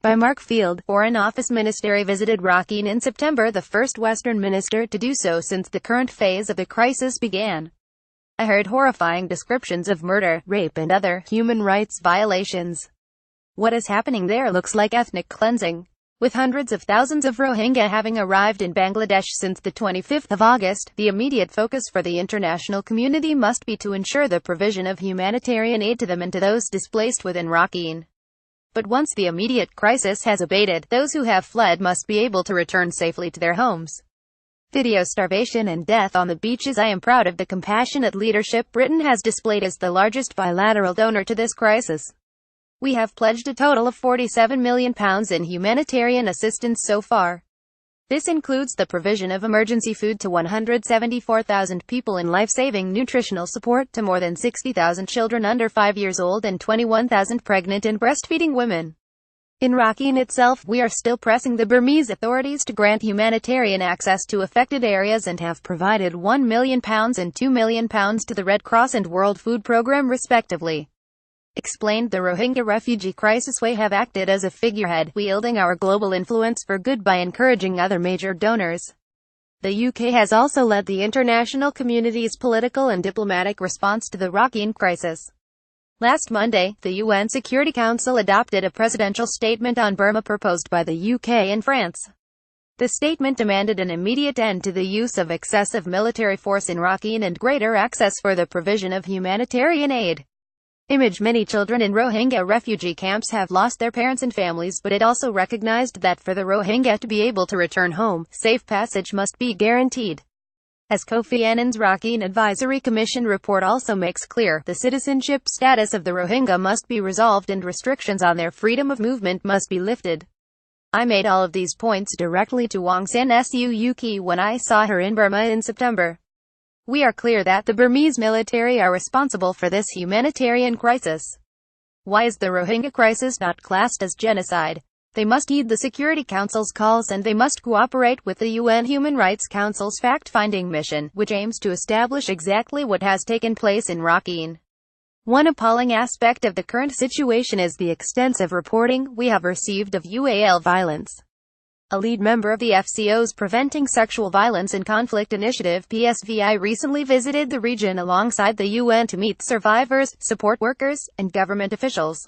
By Mark Field. Foreign Office MinisterI visited Rakhine in September, the first Western minister to do so since the current phase of the crisis began. I heard horrifying descriptions of murder, rape and other human rights violations. What is happening there looks like ethnic cleansing. With hundreds of thousands of Rohingya having arrived in Bangladesh since the 25th of August, the immediate focus for the international community must be to ensure the provision of humanitarian aid to them and to those displaced within Rakhine. But once the immediate crisis has abated, those who have fled must be able to return safely to their homes. Video starvation and death on the beaches. I am proud of the compassionate leadership Britain has displayed as the largest bilateral donor to this crisis. We have pledged a total of £47 million in humanitarian assistance so far. This includes the provision of emergency food to 174,000 people and life-saving nutritional support to more than 60,000 children under 5 years old and 21,000 pregnant and breastfeeding women. In Rakhine itself, we are still pressing the Burmese authorities to grant humanitarian access to affected areas and have provided £1 million and £2 million to the Red Cross and World Food Programme respectively. Explained the Rohingya refugee crisis. We have acted as a figurehead, wielding our global influence for good by encouraging other major donors. The UK has also led the international community's political and diplomatic response to the Rakhine crisis. Last Monday, the UN Security Council adopted a presidential statement on Burma proposed by the UK and France. The statement demanded an immediate end to the use of excessive military force in Rakhine and greater access for the provision of humanitarian aid. Image. Many children in Rohingya refugee camps have lost their parents and families, but it also recognized that for the Rohingya to be able to return home, safe passage must be guaranteed. As Kofi Annan's Rakhine Advisory Commission report also makes clear, the citizenship status of the Rohingya must be resolved and restrictions on their freedom of movement must be lifted. I made all of these points directly to Aung San Suu Kyi when I saw her in Burma in September. We are clear that the Burmese military are responsible for this humanitarian crisis. Why is the Rohingya crisis not classed as genocide? They must heed the Security Council's calls and they must cooperate with the UN Human Rights Council's fact-finding mission, which aims to establish exactly what has taken place in Rakhine. One appalling aspect of the current situation is the extensive reporting we have received of UAL violence. A lead member of the FCO's Preventing Sexual Violence in Conflict Initiative (PSVI) recently visited the region alongside the UN to meet survivors, support workers, and government officials.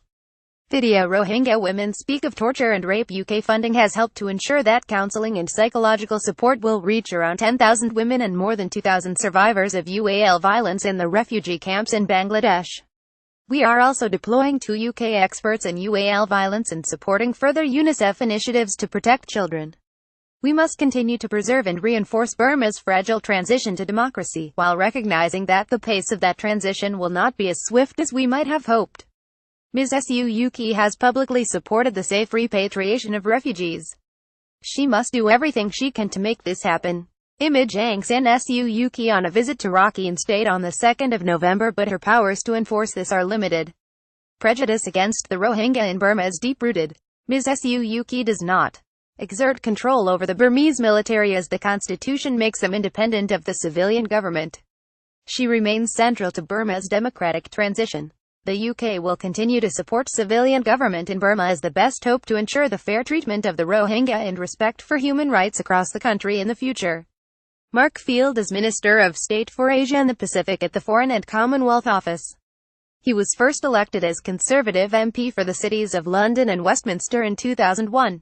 Video. Rohingya women speak of torture and rape. UK funding has helped to ensure that counselling and psychological support will reach around 10,000 women and more than 2,000 survivors of UAL violence in the refugee camps in Bangladesh. We are also deploying 2 UK experts in UAL violence and supporting further UNICEF initiatives to protect children. We must continue to preserve and reinforce Burma's fragile transition to democracy, while recognizing that the pace of that transition will not be as swift as we might have hoped. Ms. Suu Kyi has publicly supported the safe repatriation of refugees. She must do everything she can to make this happen. Image. Aung San Suu Kyi on a visit to Rakhine State on the 2nd of November, but her powers to enforce this are limited. Prejudice against the Rohingya in Burma is deep-rooted. Ms. Suu Kyi does not exert control over the Burmese military as the constitution makes them independent of the civilian government. She remains central to Burma's democratic transition. The UK will continue to support civilian government in Burma as the best hope to ensure the fair treatment of the Rohingya and respect for human rights across the country in the future. Mark Field is Minister of State for Asia and the Pacific at the Foreign and Commonwealth Office. He was first elected as Conservative MP for the cities of London and Westminster in 2001.